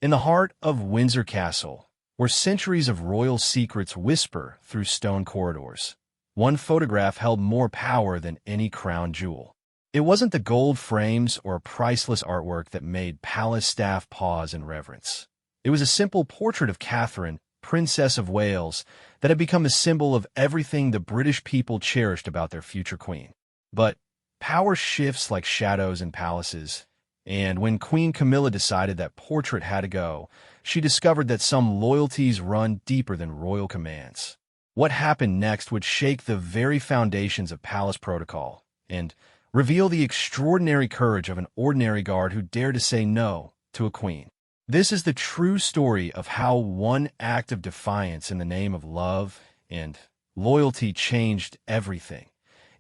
In the heart of Windsor Castle, where centuries of royal secrets whisper through stone corridors, one photograph held more power than any crown jewel. It wasn't the gold frames or priceless artwork that made palace staff pause in reverence. It was a simple portrait of Catherine, Princess of Wales, that had become a symbol of everything the British people cherished about their future queen. But power shifts like shadows in palaces, and when Queen Camilla decided that portrait had to go, she discovered that some loyalties run deeper than royal commands. What happened next would shake the very foundations of palace protocol and reveal the extraordinary courage of an ordinary guard who dared to say no to a queen. This is the true story of how one act of defiance in the name of love and loyalty changed everything,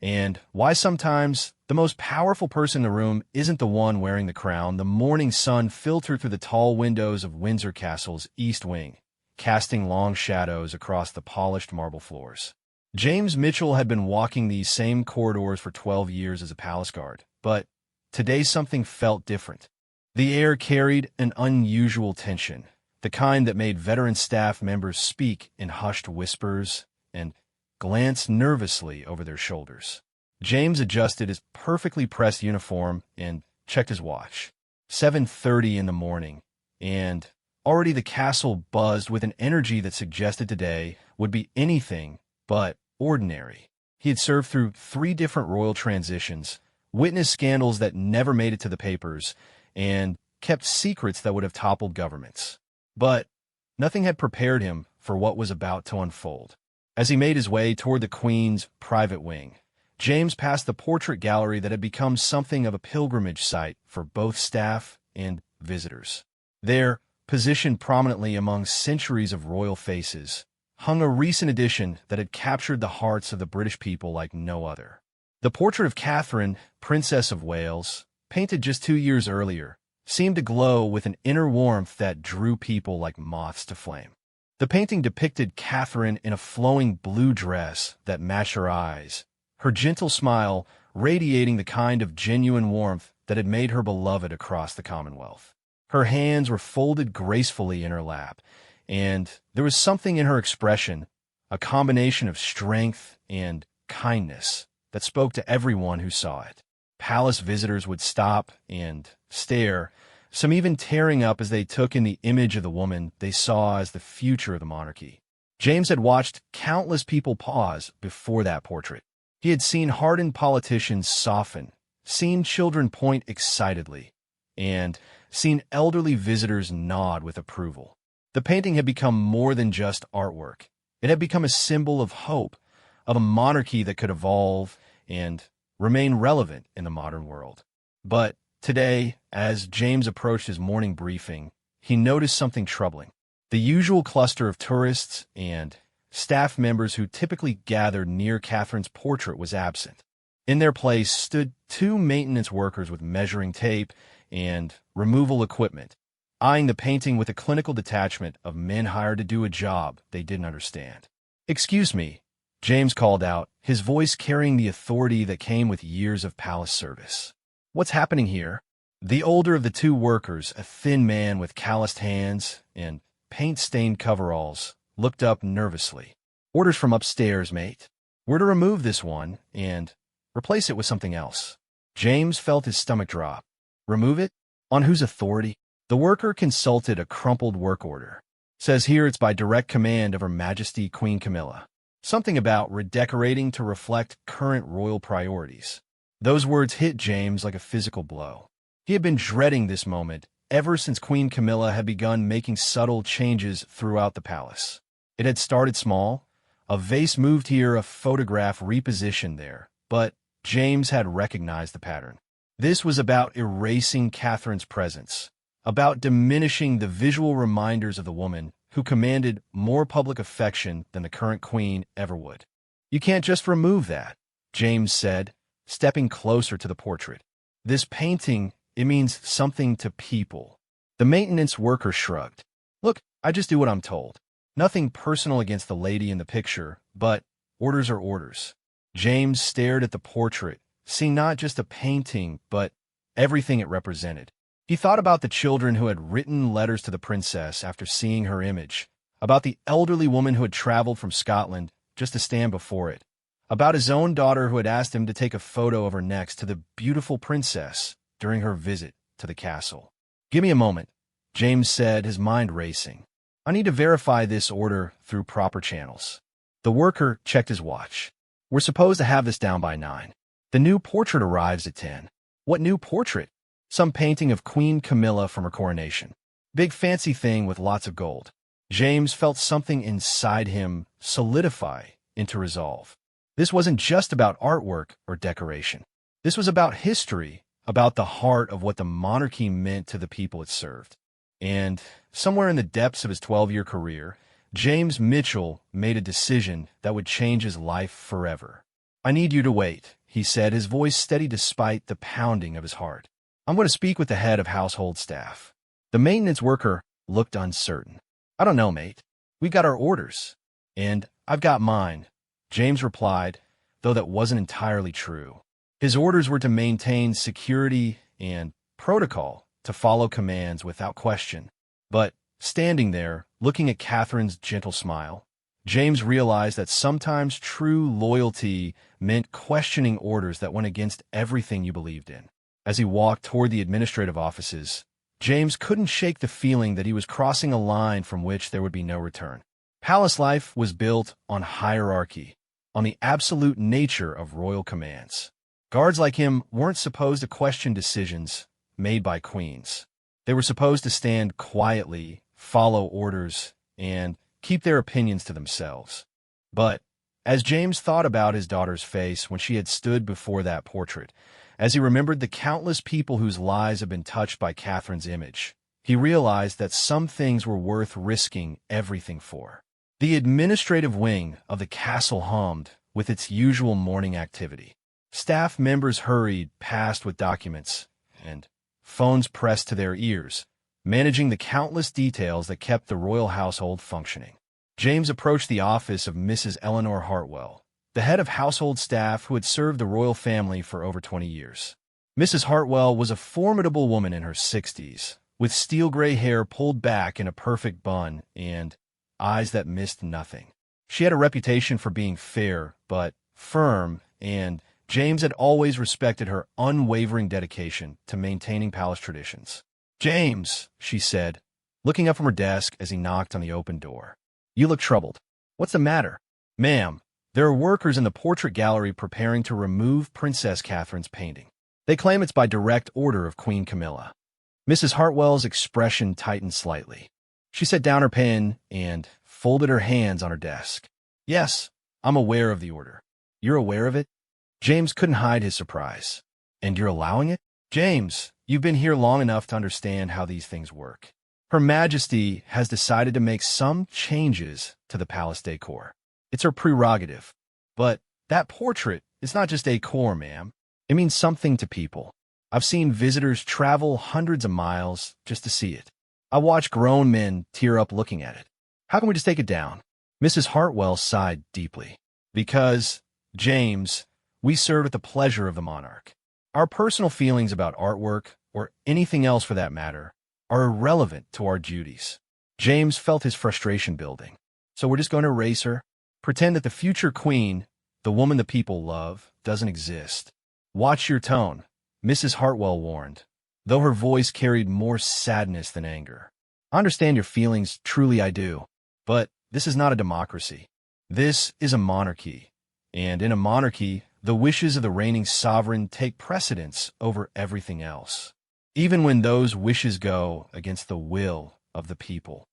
and why sometimes the most powerful person in the room isn't the one wearing the crown. The morning sun filtered through the tall windows of Windsor Castle's east wing, casting long shadows across the polished marble floors. James Mitchell had been walking these same corridors for 12 years as a palace guard, but today something felt different. The air carried an unusual tension, the kind that made veteran staff members speak in hushed whispers and glance nervously over their shoulders. James adjusted his perfectly pressed uniform and checked his watch. 7:30 in the morning, and already the castle buzzed with an energy that suggested today would be anything but ordinary. He had served through 3 different royal transitions, witnessed scandals that never made it to the papers, and kept secrets that would have toppled governments. But nothing had prepared him for what was about to unfold. As he made his way toward the Queen's private wing, James passed the portrait gallery that had become something of a pilgrimage site for both staff and visitors. There, positioned prominently among centuries of royal faces, hung a recent edition that had captured the hearts of the British people like no other. The portrait of Catherine, Princess of Wales, painted just 2 years earlier, seemed to glow with an inner warmth that drew people like moths to flame. The painting depicted Catherine in a flowing blue dress that matched her eyes, her gentle smile radiating the kind of genuine warmth that had made her beloved across the Commonwealth. Her hands were folded gracefully in her lap, and there was something in her expression, a combination of strength and kindness, that spoke to everyone who saw it. Palace visitors would stop and stare, some even tearing up as they took in the image of the woman they saw as the future of the monarchy. James had watched countless people pause before that portrait. He had seen hardened politicians soften, seen children point excitedly, and seen elderly visitors nod with approval. The painting had become more than just artwork. It had become a symbol of hope, of a monarchy that could evolve and remain relevant in the modern world. But today, as James approached his morning briefing, he noticed something troubling. The usual cluster of tourists and staff members who typically gathered near Catherine's portrait was absent. In their place stood 2 maintenance workers with measuring tape and removal equipment, eyeing the painting with a clinical detachment of men hired to do a job they didn't understand. "Excuse me," James called out, his voice carrying the authority that came with years of palace service. "What's happening here?" The older of the 2 workers, a thin man with calloused hands and paint-stained coveralls, looked up nervously. "Orders from upstairs, mate. We're to remove this one and replace it with something else." James felt his stomach drop. "Remove it? On whose authority?" The worker consulted a crumpled work order. "Says here it's by direct command of Her Majesty Queen Camilla. Something about redecorating to reflect current royal priorities." Those words hit James like a physical blow. He had been dreading this moment ever since Queen Camilla had begun making subtle changes throughout the palace. It had started small, a vase moved here, a photograph repositioned there, but James had recognized the pattern. This was about erasing Catherine's presence, about diminishing the visual reminders of the woman who commanded more public affection than the current queen ever would. "You can't just remove that," James said, stepping closer to the portrait. "This painting, it means something to people." The maintenance worker shrugged. "Look, I just do what I'm told. Nothing personal against the lady in the picture, but orders are orders." James stared at the portrait, seeing not just a painting, but everything it represented. He thought about the children who had written letters to the princess after seeing her image, about the elderly woman who had traveled from Scotland just to stand before it, about his own daughter who had asked him to take a photo of her next to the beautiful princess during her visit to the castle. "Give me a moment," James said, his mind racing. "I need to verify this order through proper channels." The worker checked his watch. "We're supposed to have this down by 9. The new portrait arrives at 10. "What new portrait?" "Some painting of Queen Camilla from her coronation. Big fancy thing with lots of gold." James felt something inside him solidify into resolve. This wasn't just about artwork or decoration. This was about history, about the heart of what the monarchy meant to the people it served. And somewhere in the depths of his 12-year career, James Mitchell made a decision that would change his life forever. "I need you to wait," he said, his voice steady despite the pounding of his heart. "I'm going to speak with the head of household staff." The maintenance worker looked uncertain. "I don't know, mate. We got our orders." "And I've got mine," James replied, though that wasn't entirely true. His orders were to maintain security and protocol, to follow commands without question. But standing there, looking at Catherine's gentle smile, James realized that sometimes true loyalty meant questioning orders that went against everything you believed in. As he walked toward the administrative offices, James couldn't shake the feeling that he was crossing a line from which there would be no return. Palace life was built on hierarchy, on the absolute nature of royal commands. Guards like him weren't supposed to question decisions made by queens. They were supposed to stand quietly, follow orders, and keep their opinions to themselves. But as James thought about his daughter's face when she had stood before that portrait, as he remembered the countless people whose lives had been touched by Catherine's image, he realized that some things were worth risking everything for. The administrative wing of the castle hummed with its usual morning activity. Staff members hurried past with documents and phones pressed to their ears, managing the countless details that kept the royal household functioning. James approached the office of Mrs. Eleanor Hartwell, the head of household staff who had served the royal family for over 20 years. Mrs. Hartwell was a formidable woman in her 60s, with steel-gray hair pulled back in a perfect bun and eyes that missed nothing. She had a reputation for being fair but firm, and James had always respected her unwavering dedication to maintaining palace traditions. "James," she said, looking up from her desk as he knocked on the open door. "You look troubled. What's the matter?" "Ma'am, there are workers in the portrait gallery preparing to remove Princess Catherine's painting. They claim it's by direct order of Queen Camilla." Mrs. Hartwell's expression tightened slightly. She set down her pen and folded her hands on her desk. "Yes, I'm aware of the order." "You're aware of it?" James couldn't hide his surprise. "And you're allowing it?" "James, you've been here long enough to understand how these things work. Her Majesty has decided to make some changes to the palace decor. It's her prerogative. But that portrait is not just decor, ma'am. It means something to people. I've seen visitors travel hundreds of miles just to see it. I watch grown men tear up looking at it. How can we just take it down?" Mrs. Hartwell sighed deeply. "Because, James, we serve at the pleasure of the monarch. Our personal feelings about artwork, or anything else for that matter, are irrelevant to our duties." James felt his frustration building. "So we're just going to erase her? Pretend that the future queen, the woman the people love, doesn't exist?" "Watch your tone," Mrs. Hartwell warned, though her voice carried more sadness than anger. "I understand your feelings, truly I do. But this is not a democracy. This is a monarchy. And in a monarchy, the wishes of the reigning sovereign take precedence over everything else, even when those wishes go against the will of the people."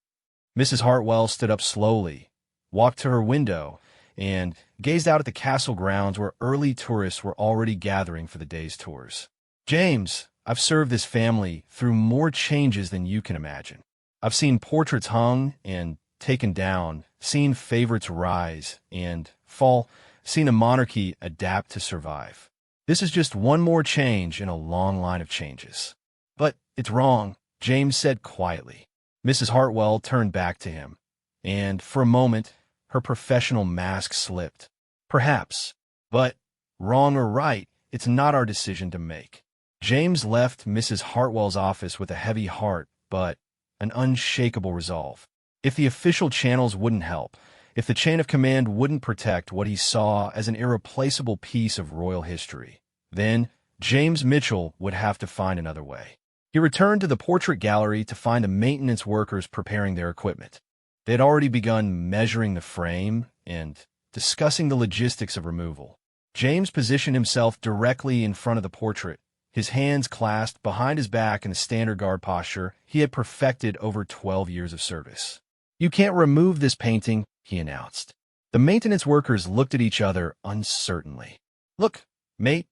Mrs. Hartwell stood up slowly, walked to her window, and gazed out at the castle grounds where early tourists were already gathering for the day's tours. "James, I've served this family through more changes than you can imagine. I've seen portraits hung and taken down, seen favorites rise and fall, seen a monarchy adapt to survive. This is just one more change in a long line of changes." "But it's wrong," James said quietly. Mrs. Hartwell turned back to him, and for a moment, her professional mask slipped. "Perhaps. But, wrong or right, it's not our decision to make. James left Mrs. Hartwell's office with a heavy heart, but an unshakable resolve. If the official channels wouldn't help, if the chain of command wouldn't protect what he saw as an irreplaceable piece of royal history, then James Mitchell would have to find another way. He returned to the portrait gallery to find the maintenance workers preparing their equipment. They had already begun measuring the frame and discussing the logistics of removal. James positioned himself directly in front of the portrait, his hands clasped behind his back in the standard guard posture he had perfected over 12 years of service. "You can't remove this painting," he announced. The maintenance workers looked at each other uncertainly. "Look, mate,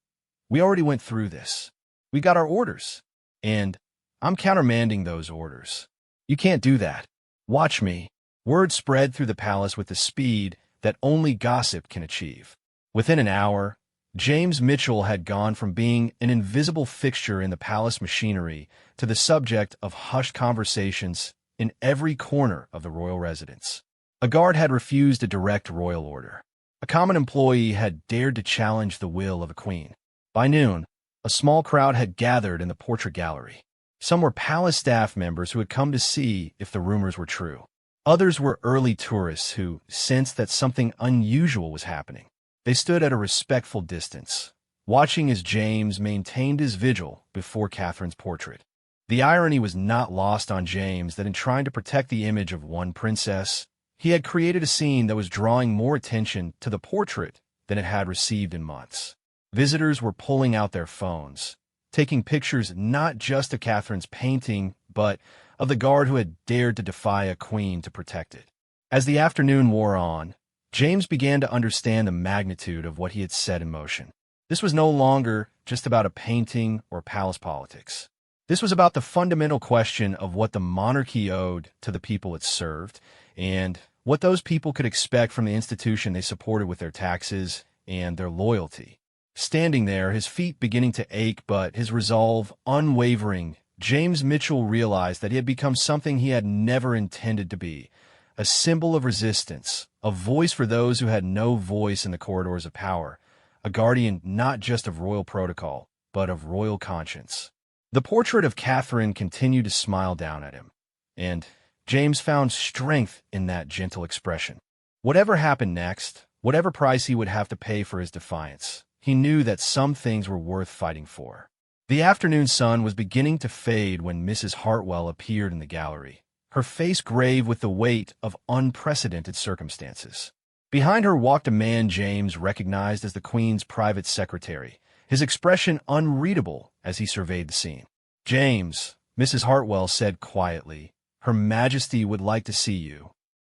we already went through this. We got our orders, and I'm countermanding those orders. You can't do that. Watch me." Word spread through the palace with the speed that only gossip can achieve. Within an hour, James Mitchell had gone from being an invisible fixture in the palace machinery to the subject of hushed conversations in every corner of the royal residence. A guard had refused a direct royal order. A common employee had dared to challenge the will of a queen. By noon, a small crowd had gathered in the portrait gallery. Some were palace staff members who had come to see if the rumors were true. Others were early tourists who sensed that something unusual was happening. They stood at a respectful distance, watching as James maintained his vigil before Catherine's portrait. The irony was not lost on James that in trying to protect the image of one princess, he had created a scene that was drawing more attention to the portrait than it had received in months. Visitors were pulling out their phones, taking pictures not just of Catherine's painting, but of the guard who had dared to defy a queen to protect it. As the afternoon wore on, James began to understand the magnitude of what he had set in motion. This was no longer just about a painting or palace politics. This was about the fundamental question of what the monarchy owed to the people it served, and what those people could expect from the institution they supported with their taxes and their loyalty. Standing there, his feet beginning to ache but his resolve unwavering, James Mitchell realized that he had become something he had never intended to be, a symbol of resistance, a voice for those who had no voice in the corridors of power, a guardian not just of royal protocol, but of royal conscience. The portrait of Catherine continued to smile down at him, and James found strength in that gentle expression. Whatever happened next, whatever price he would have to pay for his defiance, he knew that some things were worth fighting for. The afternoon sun was beginning to fade when Mrs. Hartwell appeared in the gallery, her face grave with the weight of unprecedented circumstances. Behind her walked a man James recognized as the Queen's private secretary, his expression unreadable as he surveyed the scene. "James," Mrs. Hartwell said quietly, "Her Majesty would like to see you."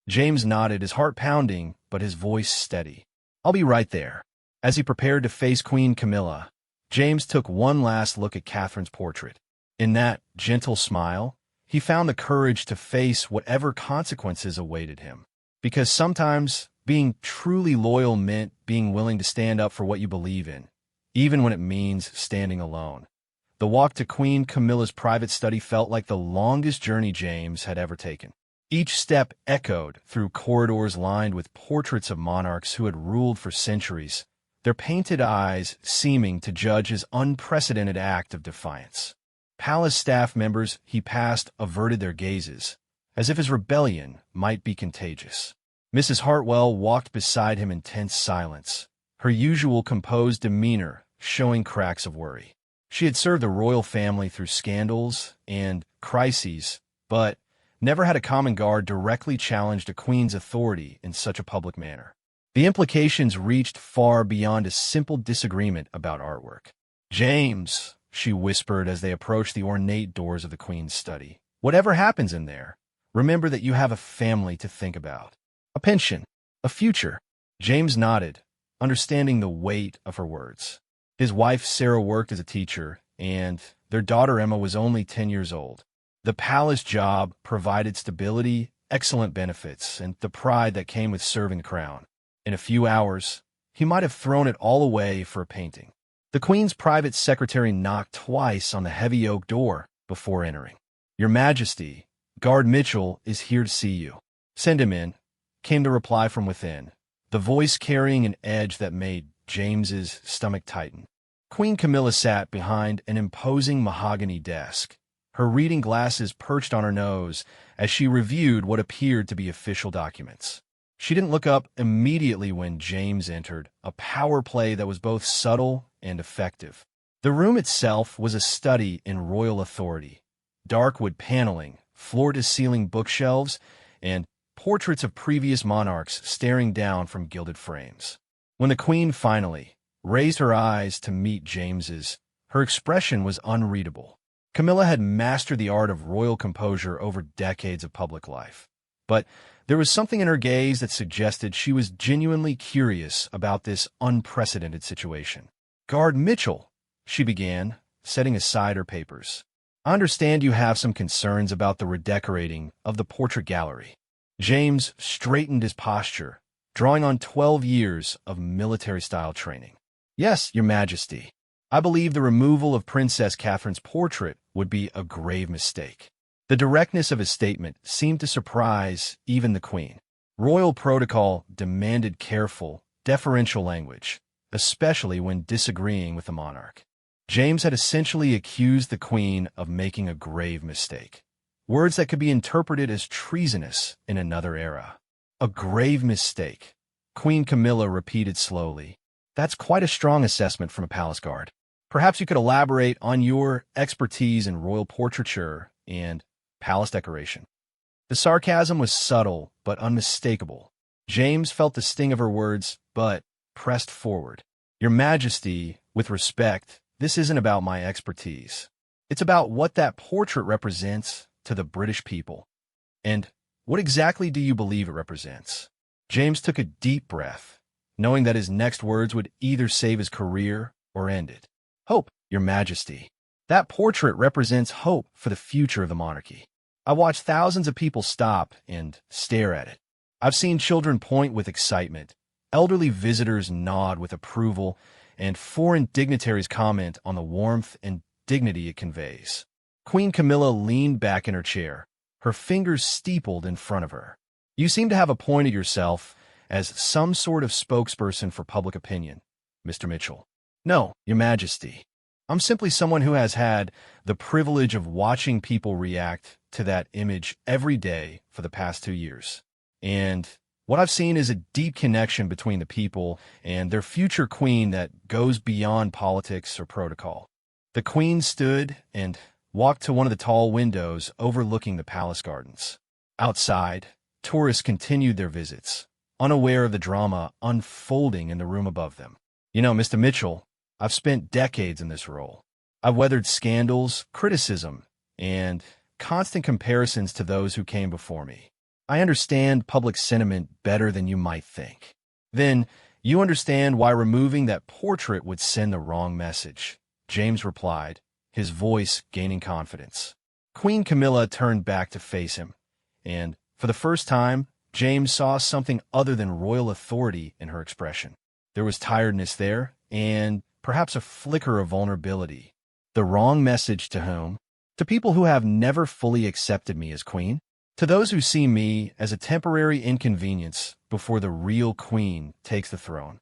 James nodded, his heart pounding, but his voice steady. "I'll be right there." As he prepared to face Queen Camilla, James took one last look at Catherine's portrait. In that gentle smile, he found the courage to face whatever consequences awaited him. Because sometimes being truly loyal meant being willing to stand up for what you believe in, even when it means standing alone. The walk to Queen Camilla's private study felt like the longest journey James had ever taken. Each step echoed through corridors lined with portraits of monarchs who had ruled for centuries, their painted eyes seeming to judge his unprecedented act of defiance. Palace staff members he passed averted their gazes, as if his rebellion might be contagious. Mrs. Hartwell walked beside him in tense silence, her usual composed demeanor showing cracks of worry. She had served the royal family through scandals and crises, but never had a common guard directly challenged a queen's authority in such a public manner. The implications reached far beyond a simple disagreement about artwork. "James," she whispered as they approached the ornate doors of the Queen's study, "whatever happens in there, remember that you have a family to think about. A pension, a future." James nodded, understanding the weight of her words. His wife Sarah worked as a teacher, and their daughter Emma was only 10 years old. The palace job provided stability, excellent benefits, and the pride that came with serving the crown. In a few hours, he might have thrown it all away for a painting. The Queen's private secretary knocked twice on the heavy oak door before entering. "Your Majesty, Guard Mitchell is here to see you." "Send him in," came the reply from within, the voice carrying an edge that made James's stomach tighten. Queen Camilla sat behind an imposing mahogany desk, her reading glasses perched on her nose as she reviewed what appeared to be official documents. She didn't look up immediately when James entered, a power play that was both subtle and effective. The room itself was a study in royal authority. Dark wood paneling, floor-to-ceiling bookshelves, and portraits of previous monarchs staring down from gilded frames. When the Queen finally raised her eyes to meet James's, her expression was unreadable. Camilla had mastered the art of royal composure over decades of public life. But there was something in her gaze that suggested she was genuinely curious about this unprecedented situation. "Guard Mitchell," she began, setting aside her papers. "I understand you have some concerns about the redecorating of the portrait gallery." James straightened his posture, drawing on 12 years of military-style training. "Yes, Your Majesty. I believe the removal of Princess Catherine's portrait would be a grave mistake." The directness of his statement seemed to surprise even the Queen. Royal protocol demanded careful, deferential language, especially when disagreeing with the monarch. James had essentially accused the Queen of making a grave mistake, words that could be interpreted as treasonous in another era. "A grave mistake," Queen Camilla repeated slowly. "That's quite a strong assessment from a palace guard. Perhaps you could elaborate on your expertise in royal portraiture and palace decoration." The sarcasm was subtle but unmistakable. James felt the sting of her words, but pressed forward. "Your Majesty, with respect, this isn't about my expertise. It's about what that portrait represents to the British people. And what exactly do you believe it represents?" James took a deep breath, knowing that his next words would either save his career or end it. "Hope, Your Majesty. That portrait represents hope for the future of the monarchy. I watched thousands of people stop and stare at it. I've seen children point with excitement, elderly visitors nod with approval, and foreign dignitaries comment on the warmth and dignity it conveys." Queen Camilla leaned back in her chair, her fingers steepled in front of her. "You seem to have appointed yourself as some sort of spokesperson for public opinion, Mr. Mitchell." "No, Your Majesty. I'm simply someone who has had the privilege of watching people react to that image every day for the past 2 years. And what I've seen is a deep connection between the people and their future queen that goes beyond politics or protocol." The Queen stood and walked to one of the tall windows overlooking the palace gardens. Outside, tourists continued their visits, unaware of the drama unfolding in the room above them. "You know, Mr. Mitchell, I've spent decades in this role. I've weathered scandals, criticism, and constant comparisons to those who came before me. I understand public sentiment better than you might think." "Then you understand why removing that portrait would send the wrong message," James replied, his voice gaining confidence. Queen Camilla turned back to face him, and for the first time, James saw something other than royal authority in her expression. There was tiredness there, and perhaps a flicker of vulnerability. "The wrong message to whom?" "To people who have never fully accepted me as queen. To those who see me as a temporary inconvenience before the real queen takes the throne."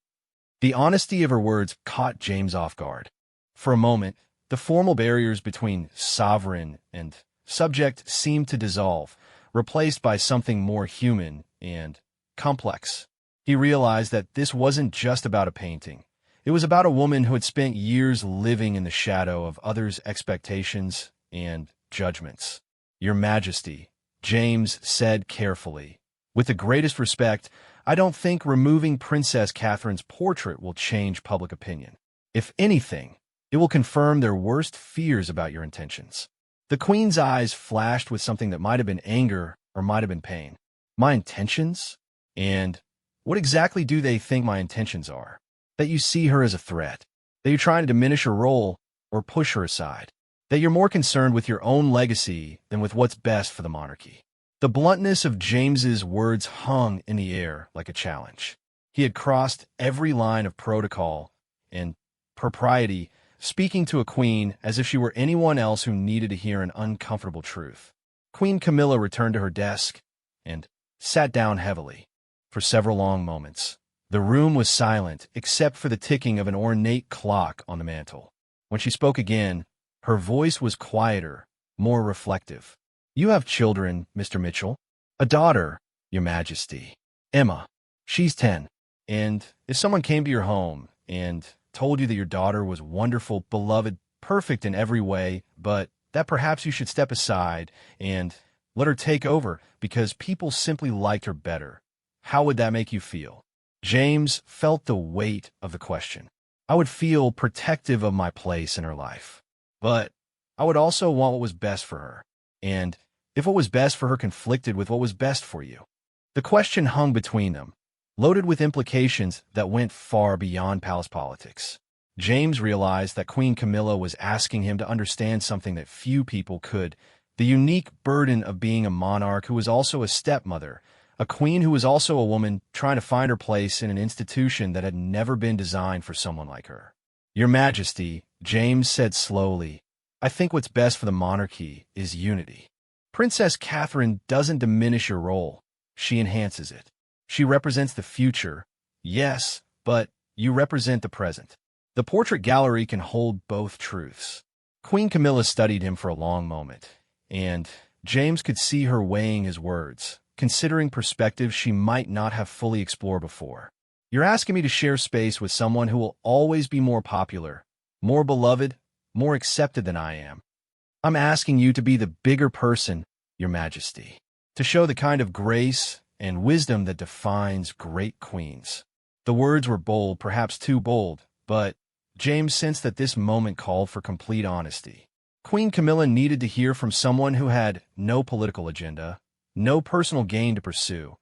The honesty of her words caught James off guard. For a moment, the formal barriers between sovereign and subject seemed to dissolve, replaced by something more human and complex. He realized that this wasn't just about a painting. It was about a woman who had spent years living in the shadow of others' expectations and judgments. "Your Majesty," James said carefully, "with the greatest respect, I don't think removing Princess Catherine's portrait will change public opinion. If anything, it will confirm their worst fears about your intentions." The Queen's eyes flashed with something that might have been anger or might have been pain. "My intentions? And what exactly do they think my intentions are? That you see her as a threat? That you're trying to diminish her role or push her aside? That you're more concerned with your own legacy than with what's best for the monarchy?" The bluntness of James's words hung in the air like a challenge. He had crossed every line of protocol and propriety, speaking to a queen as if she were anyone else who needed to hear an uncomfortable truth. Queen Camilla returned to her desk and sat down heavily. For several long moments, The room was silent, except for the ticking of an ornate clock on the mantel. When she spoke again, her voice was quieter, more reflective. "You have children, Mr. Mitchell?" "A daughter, Your Majesty. Emma. She's 10. And if someone came to your home and told you that your daughter was wonderful, beloved, perfect in every way, but that perhaps you should step aside and let her take over because people simply liked her better, how would that make you feel?" James felt the weight of the question. "I would feel protective of my place in her life. But I would also want what was best for her. And if what was best for her conflicted with what was best for you." The question hung between them, loaded with implications that went far beyond palace politics. James realized that Queen Camilla was asking him to understand something that few people could: the unique burden of being a monarch who was also a stepmother, a queen who was also a woman trying to find her place in an institution that had never been designed for someone like her. "Your Majesty," James said slowly, "I think what's best for the monarchy is unity. Princess Catherine doesn't diminish your role. She enhances it. She represents the future, yes, but you represent the present. The portrait gallery can hold both truths." Queen Camilla studied him for a long moment, and James could see her weighing his words, considering perspectives she might not have fully explored before. "You're asking me to share space with someone who will always be more popular, more beloved, more accepted than I am. I'm asking you to be the bigger person, Your Majesty, to show the kind of grace and wisdom that defines great queens." The words were bold, perhaps too bold, but James sensed that this moment called for complete honesty. Queen Camilla needed to hear from someone who had no political agenda, no personal gain to pursue,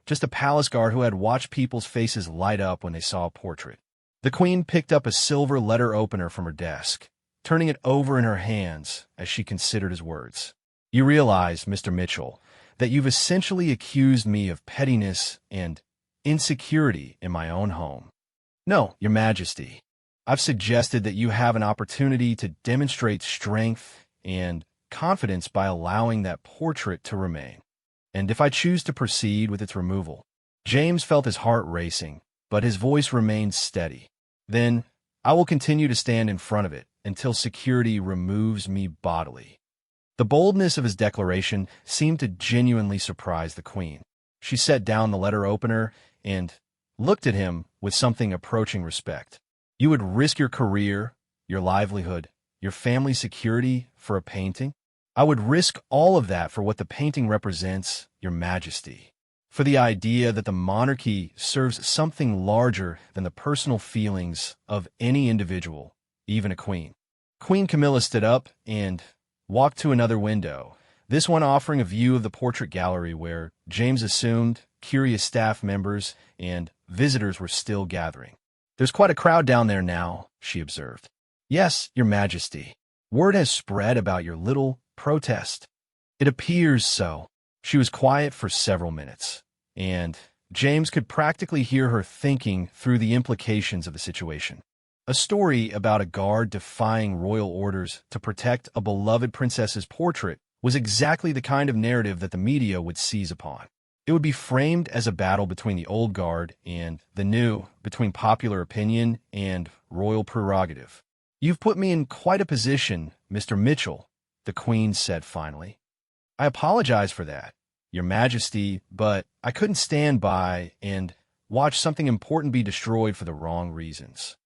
just a palace guard who had watched people's faces light up when they saw a portrait. The queen picked up a silver letter opener from her desk, turning it over in her hands as she considered his words. "You realize, Mr. Mitchell, that you've essentially accused me of pettiness and insecurity in my own home." "No, Your Majesty. I've suggested that you have an opportunity to demonstrate strength and confidence by allowing that portrait to remain. And if I choose to proceed with its removal." James felt his heart racing, but his voice remained steady. "Then I will continue to stand in front of it until security removes me bodily." The boldness of his declaration seemed to genuinely surprise the queen. She set down the letter opener and looked at him with something approaching respect. "You would risk your career, your livelihood, your family's security for a painting?" "I would risk all of that for what the painting represents, Your Majesty. For the idea that the monarchy serves something larger than the personal feelings of any individual, even a queen." Queen Camilla stood up and walked to another window, this one offering a view of the portrait gallery where James assumed curious staff members and visitors were still gathering. "There's quite a crowd down there now," she observed. "Yes, Your Majesty. Word has spread about your little protest." "It appears so." She was quiet for several minutes, and James could practically hear her thinking through the implications of the situation. A story about a guard defying royal orders to protect a beloved princess's portrait was exactly the kind of narrative that the media would seize upon. It would be framed as a battle between the old guard and the new, between popular opinion and royal prerogative. "You've put me in quite a position, Mr. Mitchell," the Queen said finally. "I apologize for that, Your Majesty, but I couldn't stand by and watch something important be destroyed for the wrong reasons."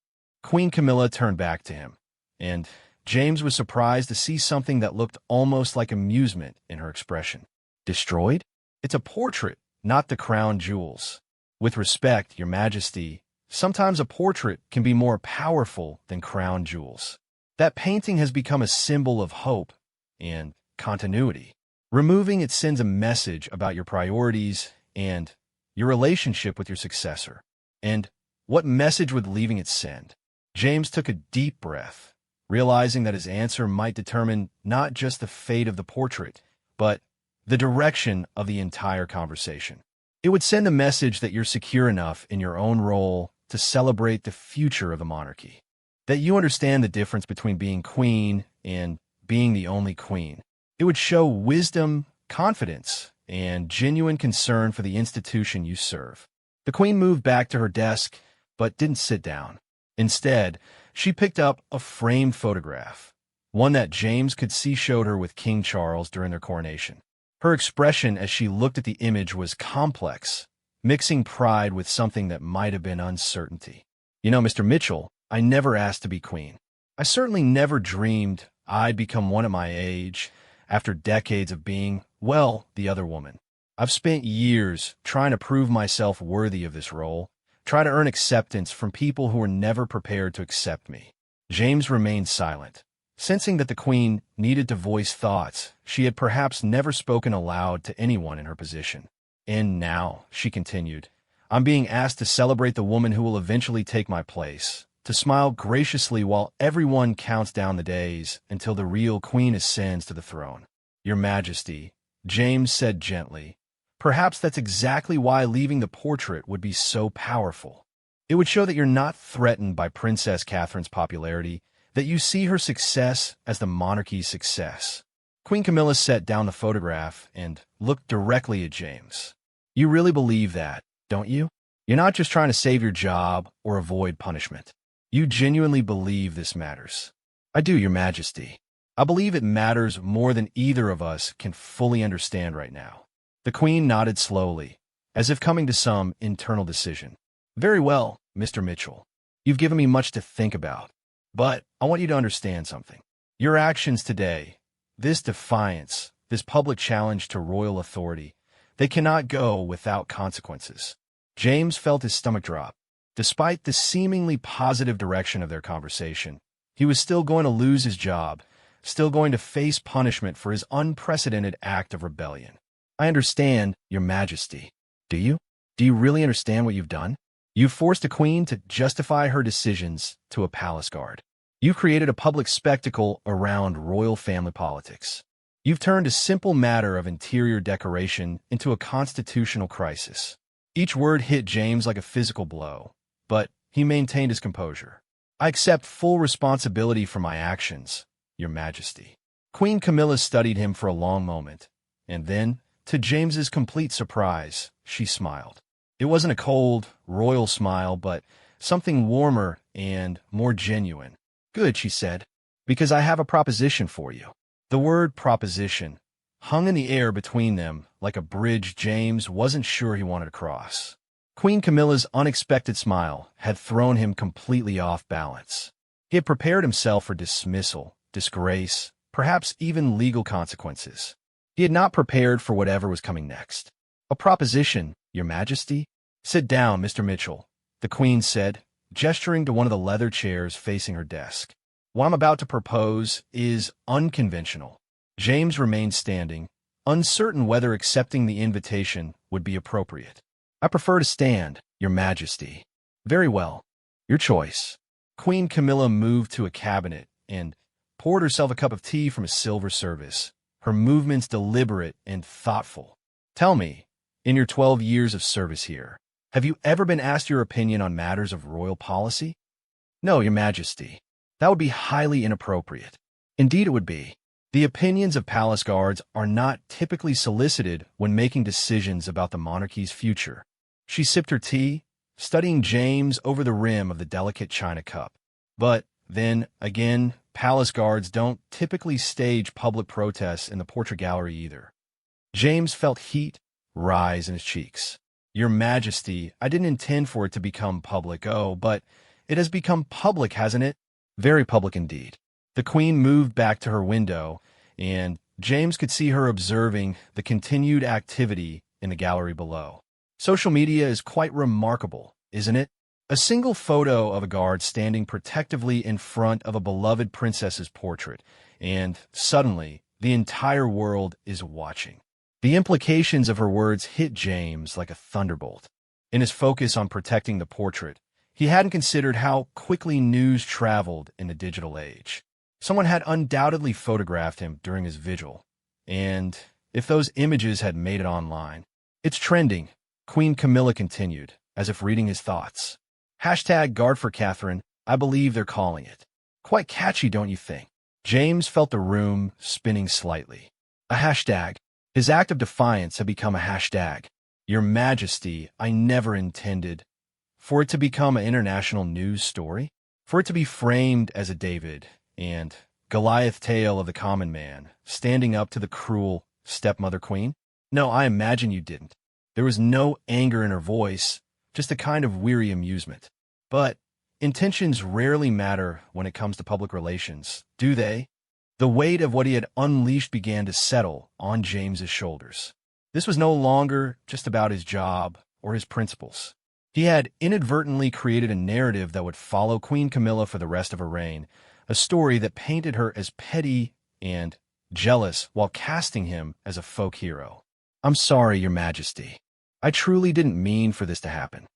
Queen Camilla turned back to him, and James was surprised to see something that looked almost like amusement in her expression. "Destroyed? It's a portrait, not the crown jewels. With respect, Your Majesty, sometimes a portrait can be more powerful than crown jewels. That painting has become a symbol of hope and continuity. Removing it sends a message about your priorities and your relationship with your successor. And what message would leaving it send?" James took a deep breath, realizing that his answer might determine not just the fate of the portrait, but the direction of the entire conversation. It would send a message that you're secure enough in your own role to celebrate the future of the monarchy, that you understand the difference between being queen and being the only queen. It would show wisdom, confidence, and genuine concern for the institution you serve. The queen moved back to her desk, but didn't sit down. Instead, she picked up a framed photograph, one that James could see showed her with King Charles during their coronation. Her expression as she looked at the image was complex, mixing pride with something that might have been uncertainty. You know, Mr. Mitchell, I never asked to be queen. I certainly never dreamed I'd become one at my age after decades of being, well, the other woman. I've spent years trying to prove myself worthy of this role, try to earn acceptance from people who were never prepared to accept me. James remained silent, sensing that the queen needed to voice thoughts she had perhaps never spoken aloud to anyone in her position. And now, she continued, I'm being asked to celebrate the woman who will eventually take my place, to smile graciously while everyone counts down the days until the real queen ascends to the throne. Your Majesty, James said gently, perhaps that's exactly why leaving the portrait would be so powerful. It would show that you're not threatened by Princess Catherine's popularity, that you see her success as the monarchy's success. Queen Camilla set down the photograph and looked directly at James. You really believe that, don't you? You're not just trying to save your job or avoid punishment. You genuinely believe this matters. I do, Your Majesty. I believe it matters more than either of us can fully understand right now. The Queen nodded slowly, as if coming to some internal decision. Very well, Mr. Mitchell. You've given me much to think about. But I want you to understand something. Your actions today, this defiance, this public challenge to royal authority, they cannot go without consequences. James felt his stomach drop. Despite the seemingly positive direction of their conversation, he was still going to lose his job, still going to face punishment for his unprecedented act of rebellion. I understand, Your Majesty. Do you? Do you really understand what you've done? You've forced a queen to justify her decisions to a palace guard. You've created a public spectacle around royal family politics. You've turned a simple matter of interior decoration into a constitutional crisis. Each word hit James like a physical blow, but he maintained his composure. I accept full responsibility for my actions, Your Majesty. Queen Camilla studied him for a long moment, and then, to James's complete surprise, she smiled. It wasn't a cold, royal smile, but something warmer and more genuine. Good, she said, because I have a proposition for you. The word proposition hung in the air between them like a bridge James wasn't sure he wanted to cross. Queen Camilla's unexpected smile had thrown him completely off balance. He had prepared himself for dismissal, disgrace, perhaps even legal consequences. He had not prepared for whatever was coming next. A proposition, Your Majesty? Sit down, Mr. Mitchell, the Queen said, gesturing to one of the leather chairs facing her desk. What I'm about to propose is unconventional. James remained standing, uncertain whether accepting the invitation would be appropriate. I prefer to stand, Your Majesty. Very well. Your choice. Queen Camilla moved to a cabinet and poured herself a cup of tea from a silver service, her movements deliberate and thoughtful. Tell me, in your 12 years of service here, have you ever been asked your opinion on matters of royal policy? No, Your Majesty. That would be highly inappropriate. Indeed it would be. The opinions of palace guards are not typically solicited when making decisions about the monarchy's future. She sipped her tea, studying James over the rim of the delicate china cup. But, then, again, palace guards don't typically stage public protests in the portrait gallery either. James felt heat rise in his cheeks. Your Majesty, I didn't intend for it to become public, but it has become public, hasn't it? Very public indeed. The Queen moved back to her window, and James could see her observing the continued activity in the gallery below. Social media is quite remarkable, isn't it? A single photo of a guard standing protectively in front of a beloved princess's portrait, and suddenly, the entire world is watching. The implications of her words hit James like a thunderbolt. In his focus on protecting the portrait, he hadn't considered how quickly news traveled in the digital age. Someone had undoubtedly photographed him during his vigil, and if those images had made it online. It's trending, Queen Camilla continued, as if reading his thoughts. Hashtag Guard for Catherine, I believe they're calling it. Quite catchy, don't you think? James felt the room spinning slightly. A hashtag. His act of defiance had become a hashtag. "Your Majesty, I never intended for it to become an international news story, for it to be framed as a David and Goliath tale of the common man standing up to the cruel stepmother queen. No, I imagine you didn't." There was no anger in her voice, just a kind of weary amusement. "But intentions rarely matter when it comes to public relations, do they?" The weight of what he had unleashed began to settle on James's shoulders. This was no longer just about his job or his principles. He had inadvertently created a narrative that would follow Queen Camilla for the rest of her reign, a story that painted her as petty and jealous while casting him as a folk hero. "I'm sorry, Your Majesty. I truly didn't mean for this to happen.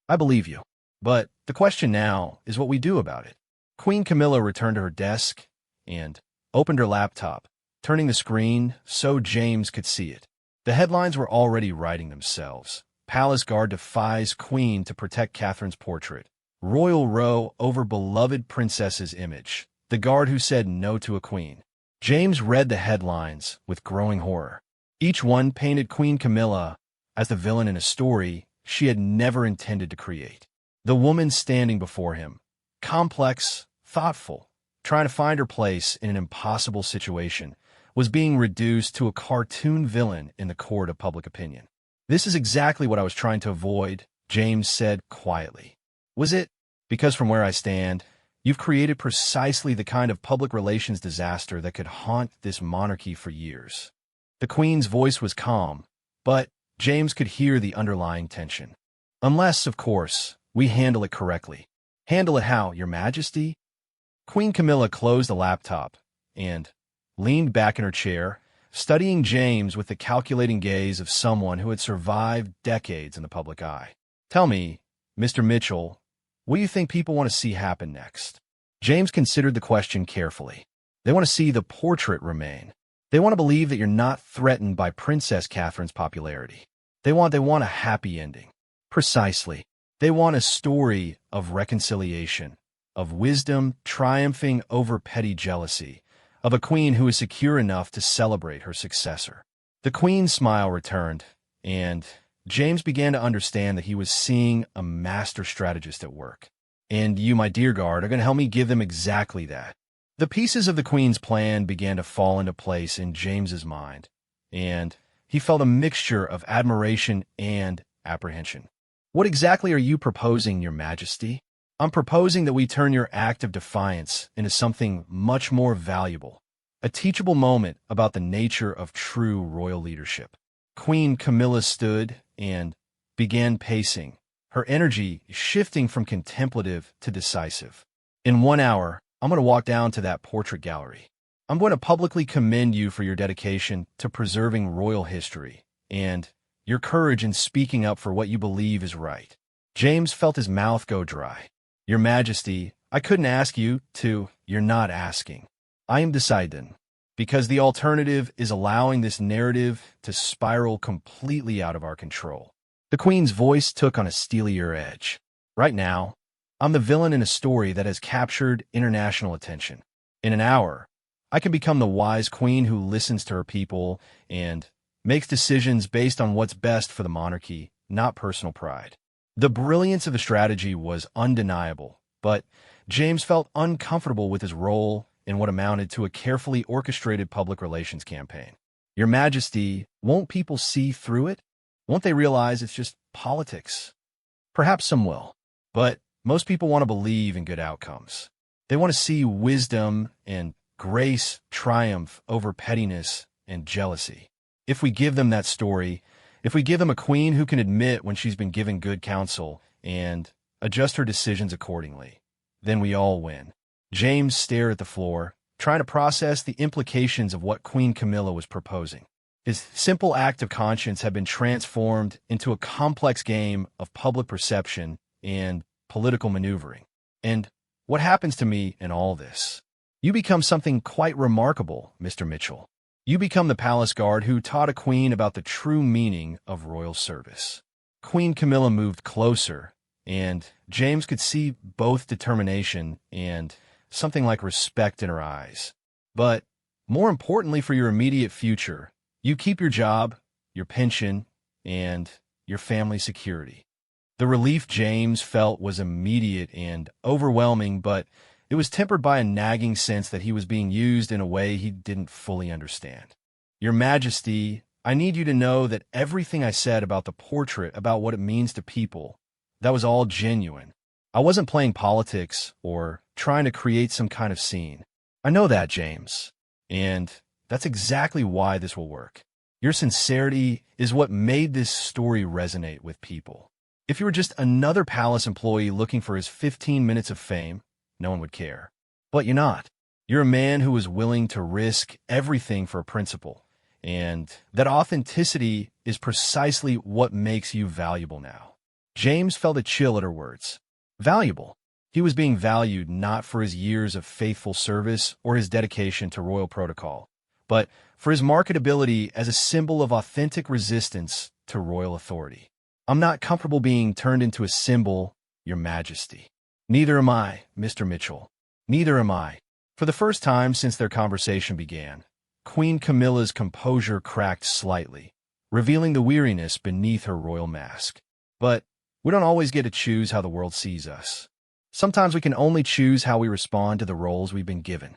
I believe you. But the question now is what we do about it." Queen Camilla returned to her desk and opened her laptop, turning the screen so James could see it. The headlines were already writing themselves. "Palace Guard defies Queen to protect Catherine's portrait." "Royal row over beloved princess's image." "The guard who said no to a queen." James read the headlines with growing horror. Each one painted Queen Camilla as the villain in a story she had never intended to create. The woman standing before him, complex, thoughtful, trying to find her place in an impossible situation, was being reduced to a cartoon villain in the court of public opinion. "This is exactly what I was trying to avoid," James said quietly. "Was it? Because from where I stand, you've created precisely the kind of public relations disaster that could haunt this monarchy for years." The Queen's voice was calm, but James could hear the underlying tension. "Unless, of course, we handle it correctly." "Handle it how, Your Majesty?" Queen Camilla closed the laptop and leaned back in her chair, studying James with the calculating gaze of someone who had survived decades in the public eye. "Tell me, Mr. Mitchell, what do you think people want to see happen next?" James considered the question carefully. "They want to see the portrait remain. They want to believe that you're not threatened by Princess Catherine's popularity. They want a happy ending." "Precisely. They want a story of reconciliation, of wisdom triumphing over petty jealousy, of a queen who is secure enough to celebrate her successor." The Queen's smile returned, and James began to understand that he was seeing a master strategist at work. "And you, my dear guard, are going to help me give them exactly that." The pieces of the Queen's plan began to fall into place in James's mind, and he felt a mixture of admiration and apprehension. "What exactly are you proposing, Your Majesty?" "I'm proposing that we turn your act of defiance into something much more valuable, a teachable moment about the nature of true royal leadership." Queen Camilla stood and began pacing, her energy shifting from contemplative to decisive. "In 1 hour, I'm going to walk down to that portrait gallery. I'm going to publicly commend you for your dedication to preserving royal history and your courage in speaking up for what you believe is right." James felt his mouth go dry. "Your Majesty, I couldn't ask you to." "You're not asking. I am deciding. Because the alternative is allowing this narrative to spiral completely out of our control." The Queen's voice took on a steelier edge. "Right now, I'm the villain in a story that has captured international attention. In an hour, I can become the wise queen who listens to her people and makes decisions based on what's best for the monarchy, not personal pride." The brilliance of the strategy was undeniable, but James felt uncomfortable with his role in what amounted to a carefully orchestrated public relations campaign. "Your Majesty, won't people see through it? Won't they realize it's just politics?" "Perhaps some will, but most people want to believe in good outcomes. They want to see wisdom and grace triumph over pettiness and jealousy. If we give them that story, if we give them a queen who can admit when she's been given good counsel and adjust her decisions accordingly, then we all win." James stared at the floor, trying to process the implications of what Queen Camilla was proposing. His simple act of conscience had been transformed into a complex game of public perception and political maneuvering. "And what happens to me in all this?" "You become something quite remarkable, Mr. Mitchell. You become the palace guard who taught a queen about the true meaning of royal service." Queen Camilla moved closer, and James could see both determination and something like respect in her eyes. "But more importantly for your immediate future, you keep your job, your pension, and your family's security. The relief James felt was immediate and overwhelming, but it was tempered by a nagging sense that he was being used in a way he didn't fully understand. Your Majesty, I need you to know that everything I said about the portrait, about what it means to people, that was all genuine. I wasn't playing politics or trying to create some kind of scene. I know that, James. And that's exactly why this will work. Your sincerity is what made this story resonate with people. If you were just another palace employee looking for his 15 minutes of fame, no one would care. But you're not. You're a man who is willing to risk everything for a principle. And that authenticity is precisely what makes you valuable now. James felt a chill at her words. Valuable. He was being valued not for his years of faithful service or his dedication to royal protocol, but for his marketability as a symbol of authentic resistance to royal authority. I'm not comfortable being turned into a symbol, Your Majesty. Neither am I, Mr. Mitchell. Neither am I. For the first time since their conversation began, Queen Camilla's composure cracked slightly, revealing the weariness beneath her royal mask. But we don't always get to choose how the world sees us. Sometimes we can only choose how we respond to the roles we've been given.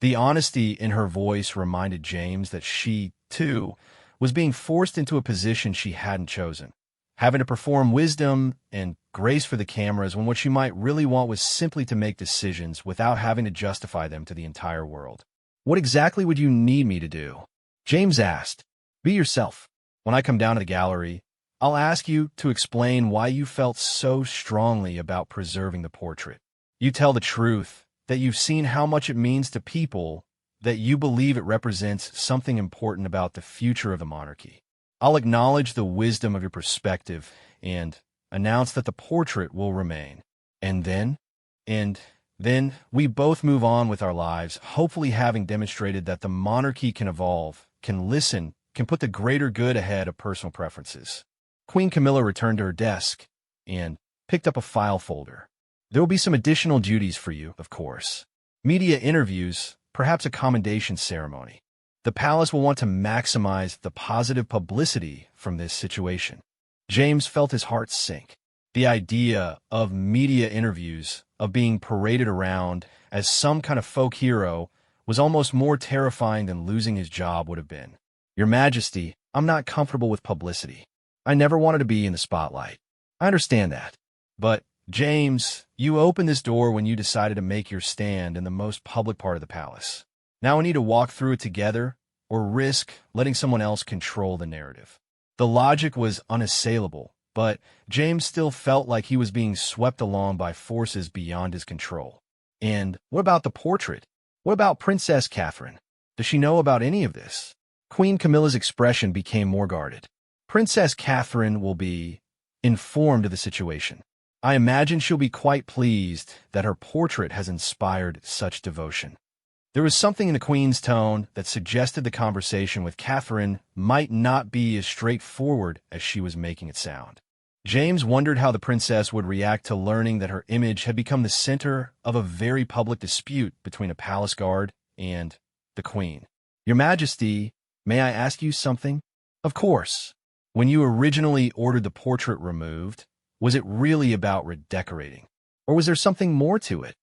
The honesty in her voice reminded James that she, too, was being forced into a position she hadn't chosen, having to perform wisdom and grace for the cameras when what she might really want was simply to make decisions without having to justify them to the entire world. What exactly would you need me to do? James asked. Be yourself. When I come down to the gallery, I'll ask you to explain why you felt so strongly about preserving the portrait. You tell the truth, that you've seen how much it means to people, that you believe it represents something important about the future of the monarchy. I'll acknowledge the wisdom of your perspective and announce that the portrait will remain. And then we both move on with our lives, hopefully having demonstrated that the monarchy can evolve, can listen, can put the greater good ahead of personal preferences. Queen Camilla returned to her desk and picked up a file folder. There will be some additional duties for you, of course. Media interviews, perhaps a commendation ceremony. The palace will want to maximize the positive publicity from this situation. James felt his heart sink. The idea of media interviews, of being paraded around as some kind of folk hero, was almost more terrifying than losing his job would have been. Your Majesty, I'm not comfortable with publicity. I never wanted to be in the spotlight. I understand that. But, James, you opened this door when you decided to make your stand in the most public part of the palace. Now we need to walk through it together or risk letting someone else control the narrative. The logic was unassailable, but James still felt like he was being swept along by forces beyond his control. And what about the portrait? What about Princess Catherine? Does she know about any of this? Queen Camilla's expression became more guarded. Princess Catherine will be informed of the situation. I imagine she'll be quite pleased that her portrait has inspired such devotion. There was something in the Queen's tone that suggested the conversation with Catherine might not be as straightforward as she was making it sound. James wondered how the princess would react to learning that her image had become the center of a very public dispute between a palace guard and the Queen. Your Majesty, may I ask you something? Of course. When you originally ordered the portrait removed, was it really about redecorating? Or was there something more to it?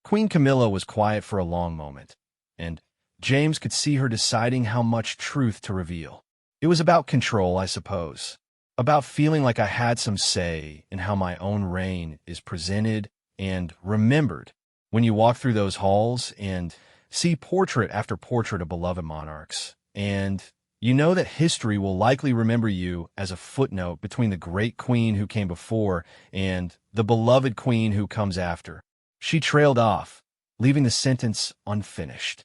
Queen Camilla was quiet for a long moment, and James could see her deciding how much truth to reveal. It was about control, I suppose. About feeling like I had some say in how my own reign is presented and remembered. When you walk through those halls and see portrait after portrait of beloved monarchs, and you know that history will likely remember you as a footnote between the great queen who came before and the beloved queen who comes after. She trailed off, leaving the sentence unfinished.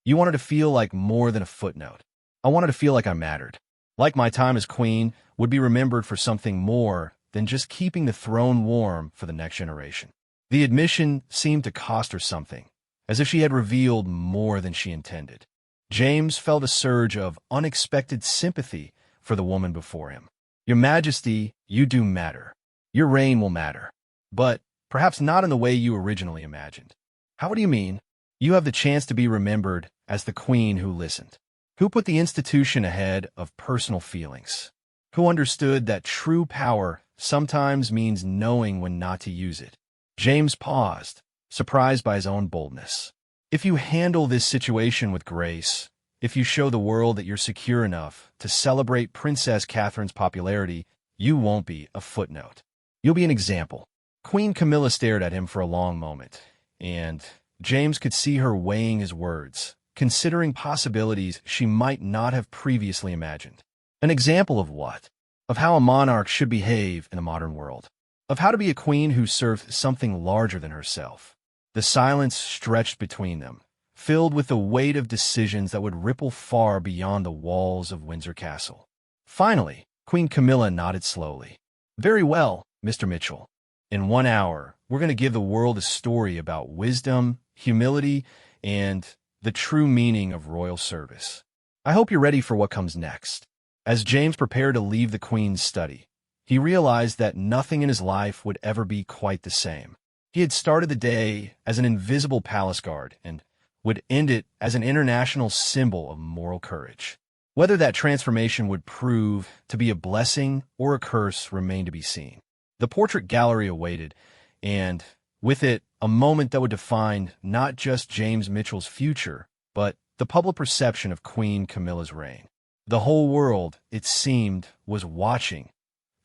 You wanted to feel like more than a footnote. I wanted to feel like I mattered. Like my time as queen would be remembered for something more than just keeping the throne warm for the next generation. The admission seemed to cost her something, as if she had revealed more than she intended. James felt a surge of unexpected sympathy for the woman before him. Your Majesty, you do matter. Your reign will matter. But perhaps not in the way you originally imagined. How do you mean? You have the chance to be remembered as the queen who listened, who put the institution ahead of personal feelings. who understood that true power sometimes means knowing when not to use it. James paused, surprised by his own boldness. If you handle this situation with grace, if you show the world that you're secure enough to celebrate Princess Catherine's popularity, you won't be a footnote. You'll be an example. Queen Camilla stared at him for a long moment, and James could see her weighing his words, considering possibilities she might not have previously imagined. An example of what? Of how a monarch should behave in the modern world. Of how to be a queen who served something larger than herself. The silence stretched between them, filled with the weight of decisions that would ripple far beyond the walls of Windsor Castle. Finally, Queen Camilla nodded slowly. "Very well, Mr. Mitchell. In 1 hour, we're going to give the world a story about wisdom, humility, and the true meaning of royal service. I hope you're ready for what comes next." As James prepared to leave the Queen's study, he realized that nothing in his life would ever be quite the same. He had started the day as an invisible palace guard and would end it as an international symbol of moral courage. Whether that transformation would prove to be a blessing or a curse remained to be seen. The portrait gallery awaited, and with it, a moment that would define not just James Mitchell's future, but the public perception of Queen Camilla's reign. The whole world, it seemed, was watching.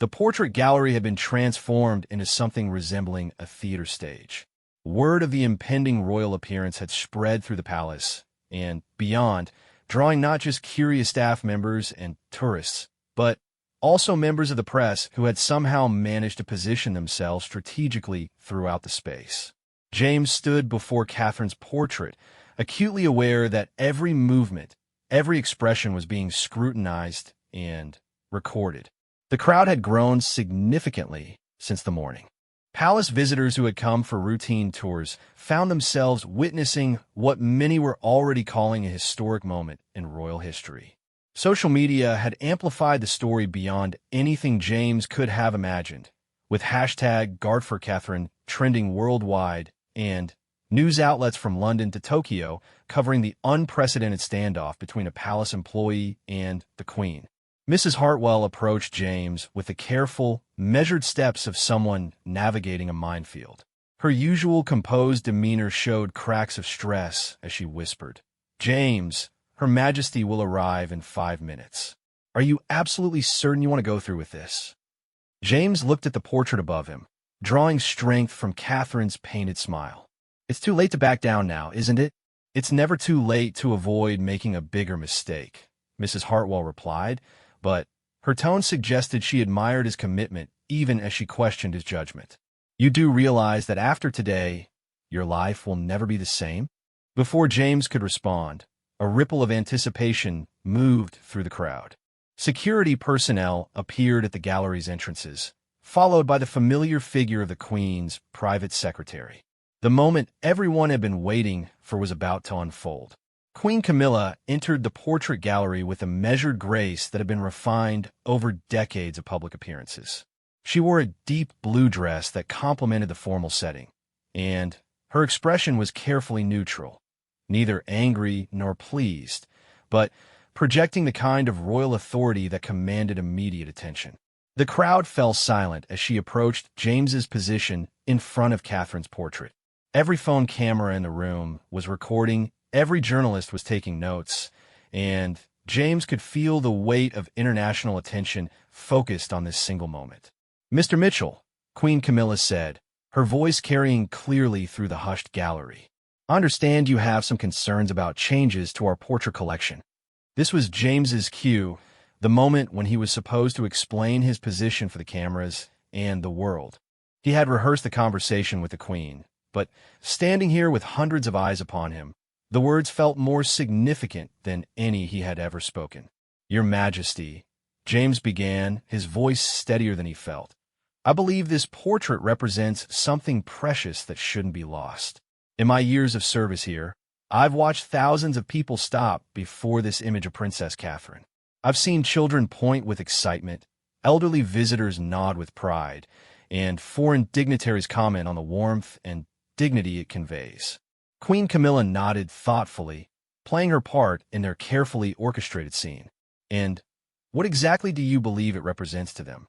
The portrait gallery had been transformed into something resembling a theater stage. Word of the impending royal appearance had spread through the palace and beyond, drawing not just curious staff members and tourists, but also members of the press who had somehow managed to position themselves strategically throughout the space. James stood before Catherine's portrait, acutely aware that every movement, every expression was being scrutinized and recorded. The crowd had grown significantly since the morning. Palace visitors who had come for routine tours found themselves witnessing what many were already calling a historic moment in royal history. Social media had amplified the story beyond anything James could have imagined, with hashtag Guard for Catherine trending worldwide and news outlets from London to Tokyo covering the unprecedented standoff between a palace employee and the Queen. Mrs. Hartwell approached James with the careful, measured steps of someone navigating a minefield. Her usual composed demeanor showed cracks of stress as she whispered, "James, Her Majesty will arrive in 5 minutes. Are you absolutely certain you want to go through with this?" James looked at the portrait above him, drawing strength from Catherine's painted smile. "It's too late to back down now, isn't it?" "It's never too late to avoid making a bigger mistake," Mrs. Hartwell replied, but her tone suggested she admired his commitment even as she questioned his judgment. "You do realize that after today, your life will never be the same?" Before James could respond, a ripple of anticipation moved through the crowd. Security personnel appeared at the gallery's entrances, followed by the familiar figure of the Queen's private secretary. The moment everyone had been waiting for was about to unfold. Queen Camilla entered the portrait gallery with a measured grace that had been refined over decades of public appearances. She wore a deep blue dress that complemented the formal setting, and her expression was carefully neutral, neither angry nor pleased, but projecting the kind of royal authority that commanded immediate attention. The crowd fell silent as she approached James's position in front of Catherine's portrait. Every phone camera in the room was recording, every journalist was taking notes, and James could feel the weight of international attention focused on this single moment. "Mr. Mitchell," Queen Camilla said, her voice carrying clearly through the hushed gallery. "I understand you have some concerns about changes to our portrait collection." This was James's cue, the moment when he was supposed to explain his position for the cameras and the world. He had rehearsed the conversation with the Queen, but standing here with hundreds of eyes upon him, the words felt more significant than any he had ever spoken. "Your Majesty," James began, his voice steadier than he felt, "I believe this portrait represents something precious that shouldn't be lost. In my years of service here, I've watched thousands of people stop before this image of Princess Catherine. I've seen children point with excitement, elderly visitors nod with pride, and foreign dignitaries comment on the warmth and dignity it conveys." Queen Camilla nodded thoughtfully, playing her part in their carefully orchestrated scene. "And What exactly do you believe it represents to them?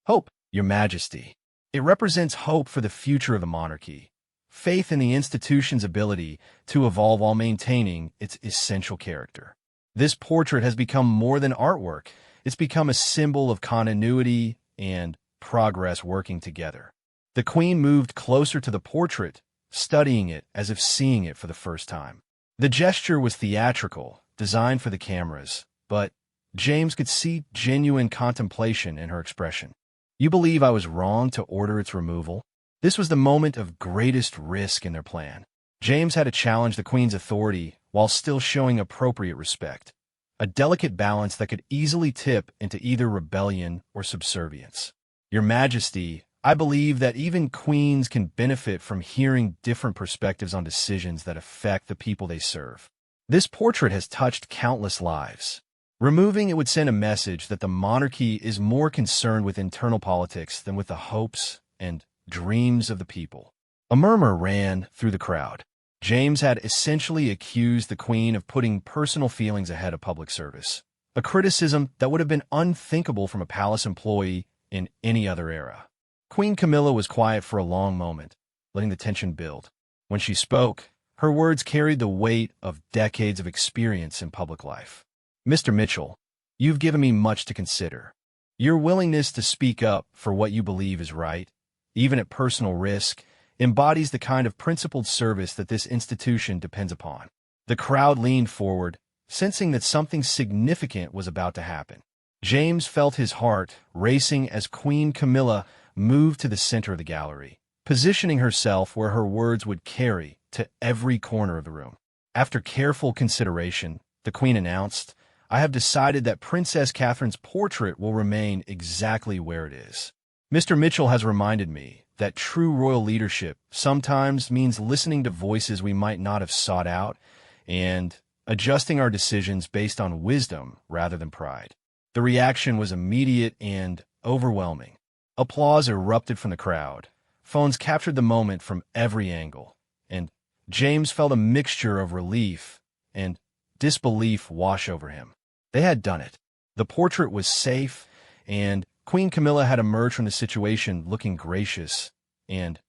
Hope, Your Majesty. It represents hope for the future of the monarchy, faith in the institution's ability to evolve while maintaining its essential character. This portrait has become more than artwork. It's become a symbol of continuity and progress working together. The Queen moved closer to the portrait, studying it as if seeing it for the first time. The gesture was theatrical, designed for the cameras, but James could see genuine contemplation in her expression. You believe I was wrong to order its removal? This was the moment of greatest risk in their plan. James had to challenge the Queen's authority while still showing appropriate respect, a delicate balance that could easily tip into either rebellion or subservience. Your Majesty, I believe that even queens can benefit from hearing different perspectives on decisions that affect the people they serve. This portrait has touched countless lives. Removing it would send a message that the monarchy is more concerned with internal politics than with the hopes and dreams of the people. A murmur ran through the crowd. James had essentially accused the Queen of putting personal feelings ahead of public service, a criticism that would have been unthinkable from a palace employee in any other era. Queen Camilla was quiet for a long moment, letting the tension build. When she spoke, her words carried the weight of decades of experience in public life. Mr. Mitchell, you've given me much to consider. Your willingness to speak up for what you believe is right, even at personal risk, embodies the kind of principled service that this institution depends upon. The crowd leaned forward, sensing that something significant was about to happen. James felt his heart racing as Queen Camilla moved to the center of the gallery, positioning herself where her words would carry to every corner of the room. After careful consideration, the Queen announced, I have decided that Princess Catherine's portrait will remain exactly where it is. Mr. Mitchell has reminded me that true royal leadership sometimes means listening to voices we might not have sought out and adjusting our decisions based on wisdom rather than pride. The reaction was immediate and overwhelming. Applause erupted from the crowd. Phones captured the moment from every angle, and James felt a mixture of relief and disbelief wash over him. They had done it. The portrait was safe, and Queen Camilla had emerged from the situation looking gracious and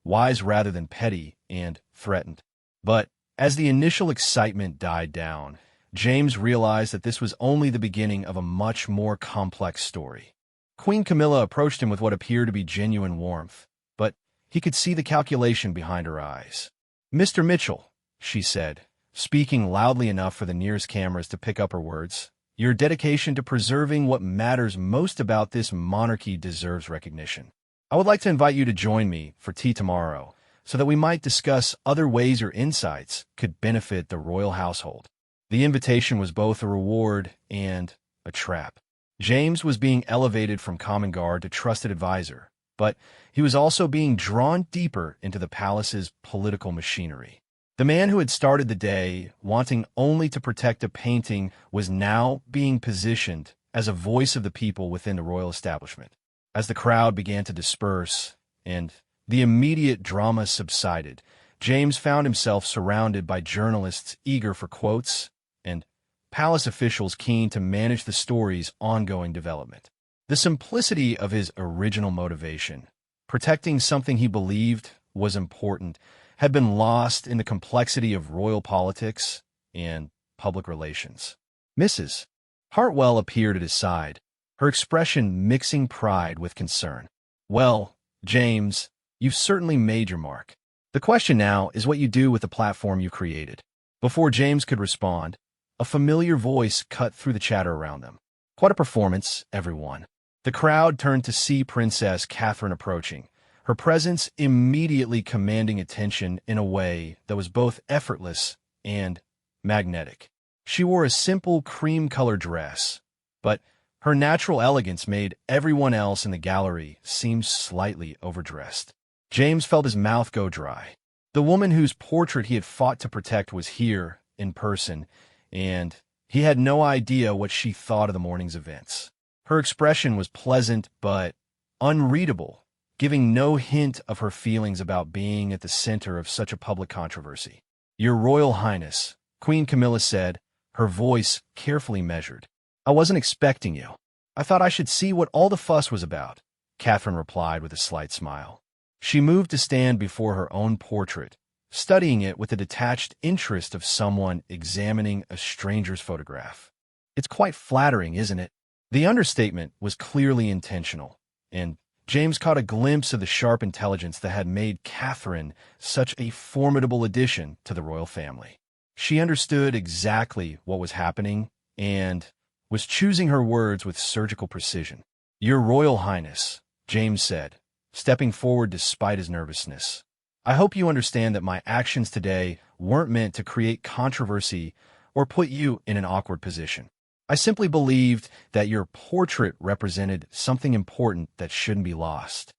wise rather than petty and threatened. But as the initial excitement died down, James realized that this was only the beginning of a much more complex story. Queen Camilla approached him with what appeared to be genuine warmth, but he could see the calculation behind her eyes. Mr. Mitchell, she said, speaking loudly enough for the nearest cameras to pick up her words, your dedication to preserving what matters most about this monarchy deserves recognition. I would like to invite you to join me for tea tomorrow so that we might discuss other ways your insights could benefit the royal household. The invitation was both a reward and a trap. James was being elevated from common guard to trusted advisor, but he was also being drawn deeper into the palace's political machinery. The man who had started the day wanting only to protect a painting was now being positioned as a voice of the people within the royal establishment. As the crowd began to disperse and the immediate drama subsided, James found himself surrounded by journalists eager for quotes and palace officials keen to manage the story's ongoing development. The simplicity of his original motivation, protecting something he believed was important, had been lost in the complexity of royal politics and public relations. Mrs. Hartwell appeared at his side, her expression mixing pride with concern. Well, James, you've certainly made your mark. The question now is what you do with the platform you created. Before James could respond, a familiar voice cut through the chatter around them. Quite a performance, everyone. The crowd turned to see Princess Catherine approaching, her presence immediately commanding attention in a way that was both effortless and magnetic. She wore a simple cream-colored dress, but her natural elegance made everyone else in the gallery seem slightly overdressed. James felt his mouth go dry. The woman whose portrait he had fought to protect was here, in person, and he had no idea what she thought of the morning's events. Her expression was pleasant but unreadable, giving no hint of her feelings about being at the center of such a public controversy. Your Royal Highness, Queen Camilla said, her voice carefully measured. I wasn't expecting you. I thought I should see what all the fuss was about, Catherine replied with a slight smile. She moved to stand before her own portrait, studying it with the detached interest of someone examining a stranger's photograph. It's quite flattering, isn't it? The understatement was clearly intentional, and James caught a glimpse of the sharp intelligence that had made Catherine such a formidable addition to the royal family. She understood exactly what was happening and was choosing her words with surgical precision. "Your Royal Highness," James said, stepping forward despite his nervousness. "I hope you understand that my actions today weren't meant to create controversy or put you in an awkward position. I simply believed that your portrait represented something important that shouldn't be lost."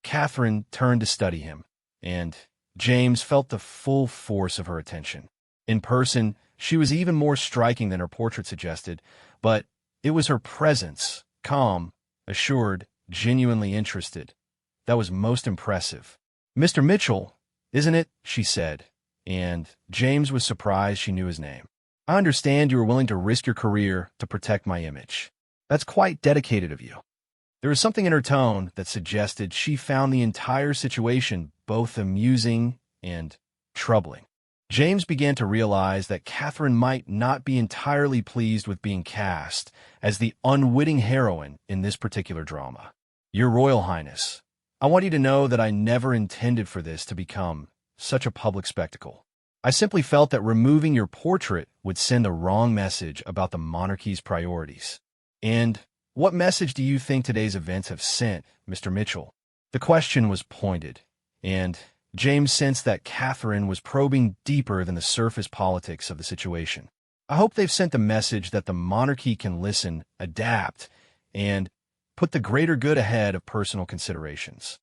Catherine turned to study him, and James felt the full force of her attention. In person, she was even more striking than her portrait suggested, but it was her presence, calm, assured, genuinely interested, that was most impressive. "Mr. Mitchell, isn't it?" she said, and James was surprised she knew his name. "I understand you are willing to risk your career to protect my image. That's quite dedicated of you." There was something in her tone that suggested she found the entire situation both amusing and troubling. James began to realize that Catherine might not be entirely pleased with being cast as the unwitting heroine in this particular drama. "Your Royal Highness, I want you to know that I never intended for this to become such a public spectacle. I simply felt that removing your portrait would send the wrong message about the monarchy's priorities." "And what message do you think today's events have sent, Mr. Mitchell?" The question was pointed, and James sensed that Catherine was probing deeper than the surface politics of the situation. "I hope they've sent the message that the monarchy can listen, adapt, and put the greater good ahead of personal considerations."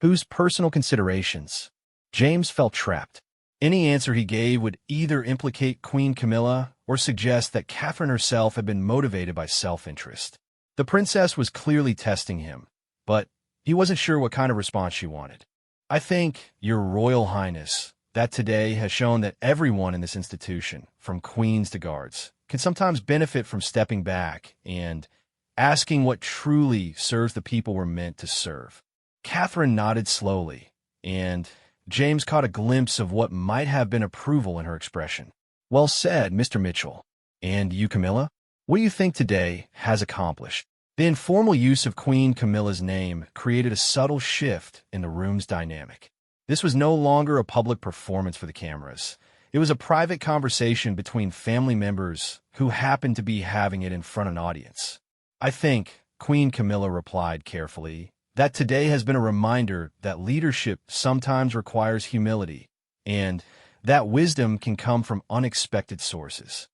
Whose personal considerations? James felt trapped. Any answer he gave would either implicate Queen Camilla or suggest that Catherine herself had been motivated by self-interest. The princess was clearly testing him, but he wasn't sure what kind of response she wanted. "I think, Your Royal Highness, that today has shown that everyone in this institution, from queens to guards, can sometimes benefit from stepping back and asking what truly serves the people we're meant to serve." Catherine nodded slowly, and James caught a glimpse of what might have been approval in her expression. "Well said, Mr. Mitchell. And you, Camilla? What do you think today has accomplished?" The informal use of Queen Camilla's name created a subtle shift in the room's dynamic. This was no longer a public performance for the cameras. It was a private conversation between family members who happened to be having it in front of an audience. "I think," Queen Camilla replied carefully, "that today has been a reminder that leadership sometimes requires humility, and that wisdom can come from unexpected sources."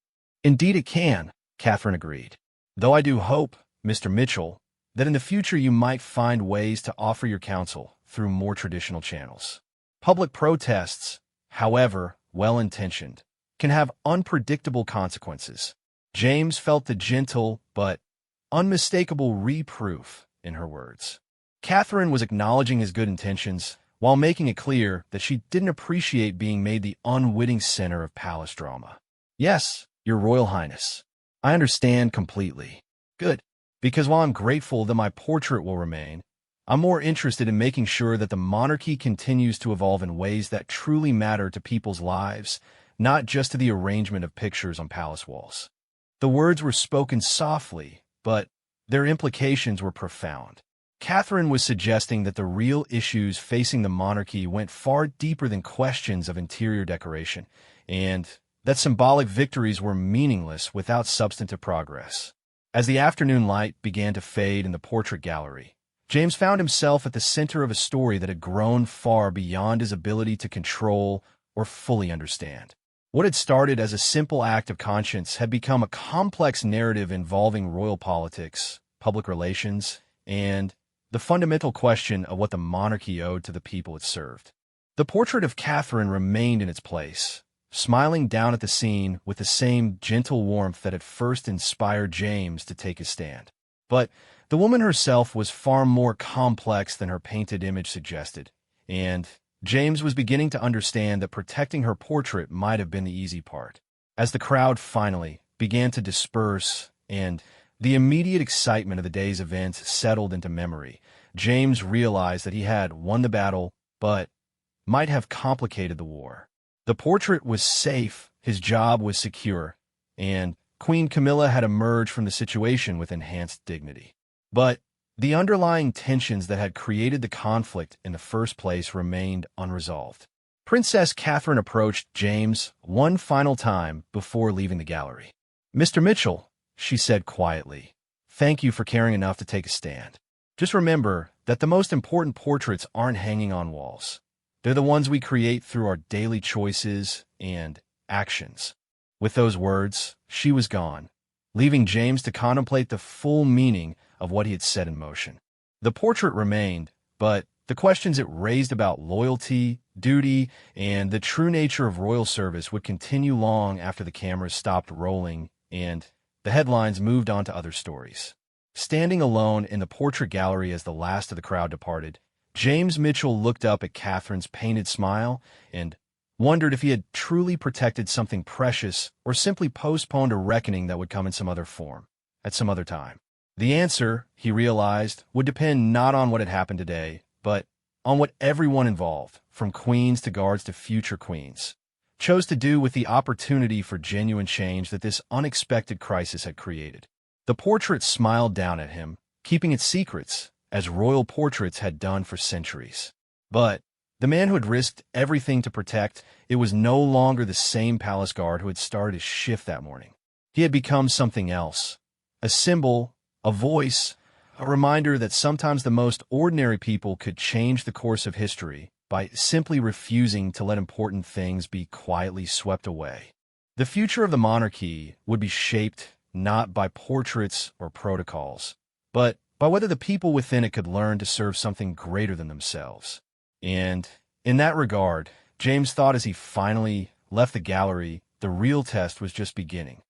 "Indeed it can," Catherine agreed. "Though I do hope, Mr. Mitchell, that in the future you might find ways to offer your counsel through more traditional channels. Public protests, however well-intentioned, can have unpredictable consequences." James felt the gentle but unmistakable reproof in her words. Catherine was acknowledging his good intentions while making it clear that she didn't appreciate being made the unwitting center of palace drama. "Yes, Your Royal Highness, I understand completely." "Good. Because while I'm grateful that my portrait will remain, I'm more interested in making sure that the monarchy continues to evolve in ways that truly matter to people's lives, not just to the arrangement of pictures on palace walls." The words were spoken softly, but their implications were profound. Catherine was suggesting that the real issues facing the monarchy went far deeper than questions of interior decoration, and that symbolic victories were meaningless without substantive progress. As the afternoon light began to fade in the portrait gallery, James found himself at the center of a story that had grown far beyond his ability to control or fully understand. What had started as a simple act of conscience had become a complex narrative involving royal politics, public relations, and the fundamental question of what the monarchy owed to the people it served. The portrait of Catherine remained in its place, smiling down at the scene with the same gentle warmth that had first inspired James to take his stand. But the woman herself was far more complex than her painted image suggested, and James was beginning to understand that protecting her portrait might have been the easy part. As the crowd finally began to disperse and The immediate excitement of the day's events settled into memory. James realized that he had won the battle, but might have complicated the war. The portrait was safe, his job was secure, and Queen Camilla had emerged from the situation with enhanced dignity. But the underlying tensions that had created the conflict in the first place remained unresolved. Princess Catherine approached James one final time before leaving the gallery. "Mr. Mitchell," she said quietly, "thank you for caring enough to take a stand. Just remember that the most important portraits aren't hanging on walls. They're the ones we create through our daily choices and actions." With those words, she was gone, leaving James to contemplate the full meaning of what he had set in motion. The portrait remained, but the questions it raised about loyalty, duty, and the true nature of royal service would continue long after the cameras stopped rolling and the headlines moved on to other stories. Standing alone in the portrait gallery as the last of the crowd departed, James Mitchell looked up at Catherine's painted smile and wondered if he had truly protected something precious or simply postponed a reckoning that would come in some other form, at some other time. The answer, he realized, would depend not on what had happened today, but on what everyone involved, from queens to guards to future queens, chose to do with the opportunity for genuine change that this unexpected crisis had created. The portrait smiled down at him, keeping its secrets, as royal portraits had done for centuries. But the man who had risked everything to protect it was no longer the same palace guard who had started his shift that morning. He had become something else, a symbol, a voice, a reminder that sometimes the most ordinary people could change the course of history by simply refusing to let important things be quietly swept away. The future of the monarchy would be shaped not by portraits or protocols, but by whether the people within it could learn to serve something greater than themselves. And in that regard, James thought as he finally left the gallery, the real test was just beginning.